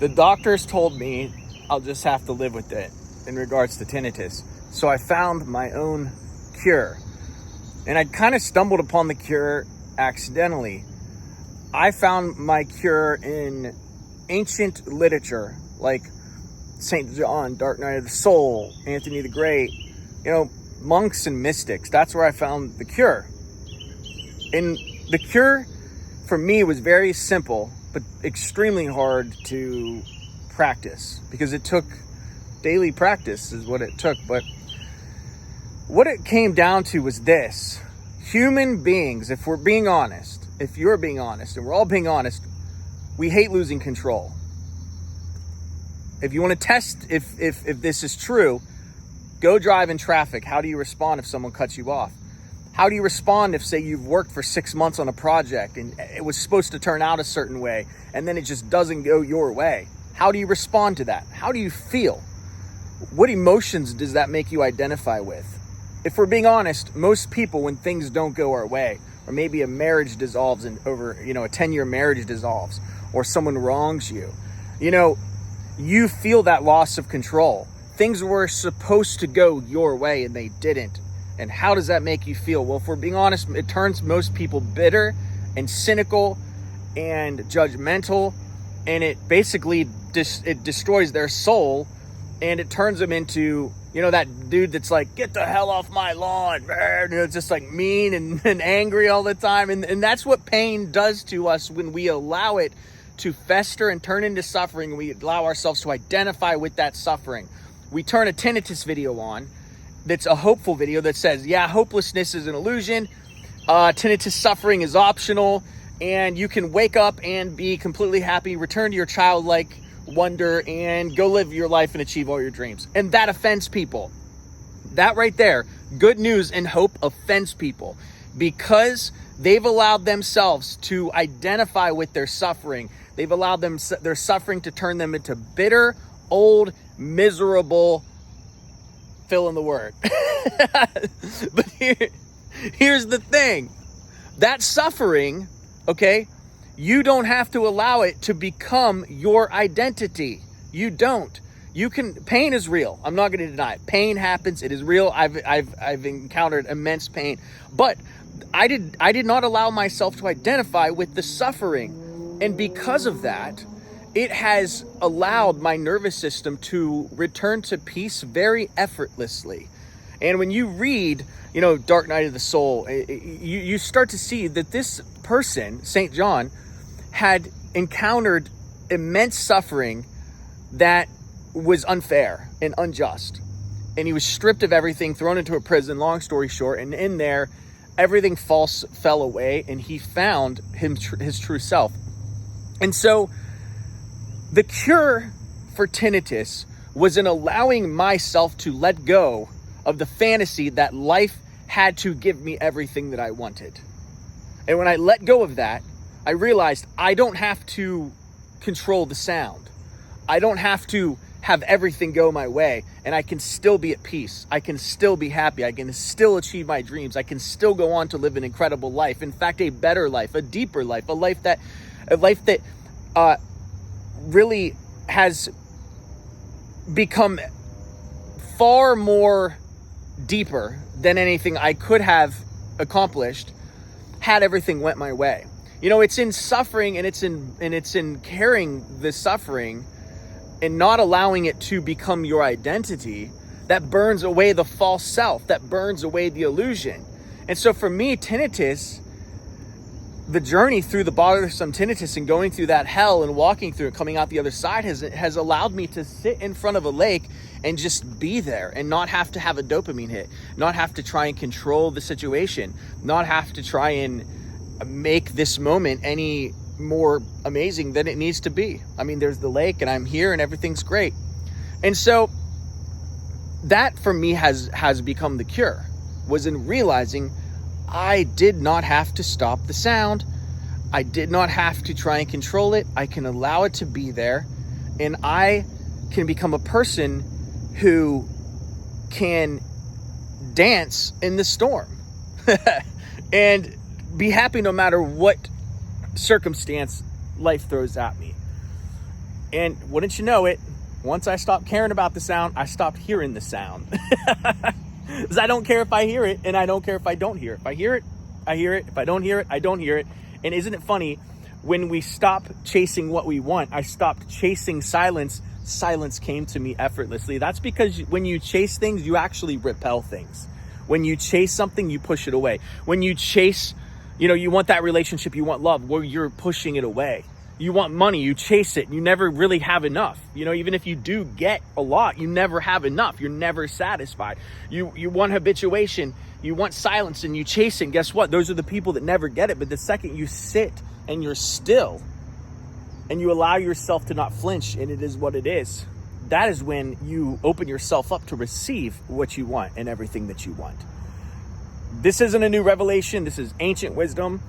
The doctors told me I'll just have to live with it in regards to tinnitus. So I found my own cure. And I kind of stumbled upon the cure accidentally. I found my cure in ancient literature, like St. John, Dark Night of the Soul, Anthony the Great, monks and mystics. That's where I found the cure. And the cure for me was very simple, but extremely hard to practice because it took daily practice is what it took. But what it came down to was this: human beings, if you're being honest, and we're all being honest, we hate losing control. If you want to test if this is true, go drive in traffic. How do you respond if someone cuts you off? How do you respond if, say, you've worked for 6 months on a project and it was supposed to turn out a certain way and then it just doesn't go your way? How do you respond to that? How do you feel? What emotions does that make you identify with? If we're being honest, most people, when things don't go our way, or maybe a marriage dissolves and over, a 10-year marriage dissolves, or someone wrongs you, you feel that loss of control. Things were supposed to go your way and they didn't. And how does that make you feel? Well, if we're being honest, it turns most people bitter and cynical and judgmental, and it basically it destroys their soul, and it turns them into, that dude that's like, get the hell off my lawn, just like mean and angry all the time. And that's what pain does to us when we allow it to fester and turn into suffering, and we allow ourselves to identify with that suffering. We turn a tinnitus video on that's a hopeful video that says, yeah, hopelessness is an illusion, tinnitus suffering is optional, and you can wake up and be completely happy, return to your childlike wonder, and go live your life and achieve all your dreams. And that offends people. That right there, good news and hope, offends people because they've allowed themselves to identify with their suffering. They've allowed their suffering to turn them into bitter, old, miserable, fill in the word. But here's the thing. That suffering, okay, you don't have to allow it to become your identity. You don't. Pain is real. I'm not going to deny it. Pain happens. It is real. I've encountered immense pain. But I did not allow myself to identify with the suffering. And because of that, it has allowed my nervous system to return to peace very effortlessly. And when you read, Dark Night of the Soul, you start to see that this person, St. John, had encountered immense suffering that was unfair and unjust. And he was stripped of everything, thrown into a prison, long story short, and in there, everything false fell away, and he found his true self. And so the cure for tinnitus was in allowing myself to let go of the fantasy that life had to give me everything that I wanted. And when I let go of that, I realized I don't have to control the sound. I don't have to have everything go my way, and I can still be at peace. I can still be happy. I can still achieve my dreams. I can still go on to live an incredible life. In fact, a better life, a deeper life, a life that really has become far more deeper than anything I could have accomplished had everything went my way. It's in suffering, and it's in carrying the suffering and not allowing it to become your identity that burns away the false self, that burns away the illusion. And so for me, tinnitus, the journey through the bothersome tinnitus and going through that hell and walking through it, coming out the other side has allowed me to sit in front of a lake and just be there and not have to have a dopamine hit, not have to try and control the situation, not have to try and make this moment any more amazing than it needs to be. I mean, there's the lake and I'm here and everything's great. And so that for me has become the cure, was in realizing I did not have to stop the sound. I did not have to try and control it. I can allow it to be there, and I can become a person who can dance in the storm and be happy no matter what circumstance life throws at me. And wouldn't you know it, once I stopped caring about the sound, I stopped hearing the sound. Because I don't care if I hear it, and I don't care if I don't hear it. If I hear it, I hear it. If I don't hear it, I don't hear it. And isn't it funny, when we stop chasing what we want, I stopped chasing silence. Silence came to me effortlessly. That's because when you chase things, you actually repel things. When you chase something, you push it away. When you chase, you want that relationship, you want love, well, you're pushing it away. You want money, you chase it, you never really have enough. Even if you do get a lot, you never have enough. You're never satisfied. You want habituation, you want silence, and you chase it. And guess what? Those are the people that never get it. But the second you sit and you're still and you allow yourself to not flinch, and it is what it is, that is when you open yourself up to receive what you want and everything that you want. This isn't a new revelation. This is ancient wisdom.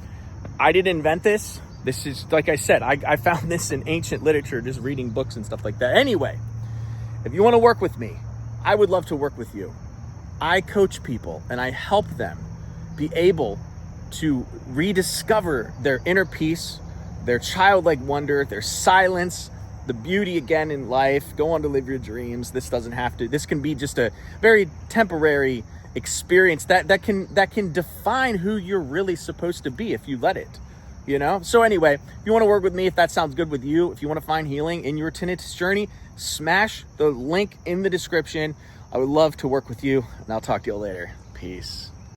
I didn't invent this. This is, like I said, I found this in ancient literature, just reading books and stuff like that. Anyway, if you want to work with me, I would love to work with you. I coach people and I help them be able to rediscover their inner peace, their childlike wonder, their silence, the beauty again in life. Go on to live your dreams. This can be just a very temporary experience that can define who you're really supposed to be if you let it. So anyway, if you want to work with me, if that sounds good with you, if you want to find healing in your tinnitus journey, smash the link in the description. I would love to work with you, and I'll talk to you later. Peace.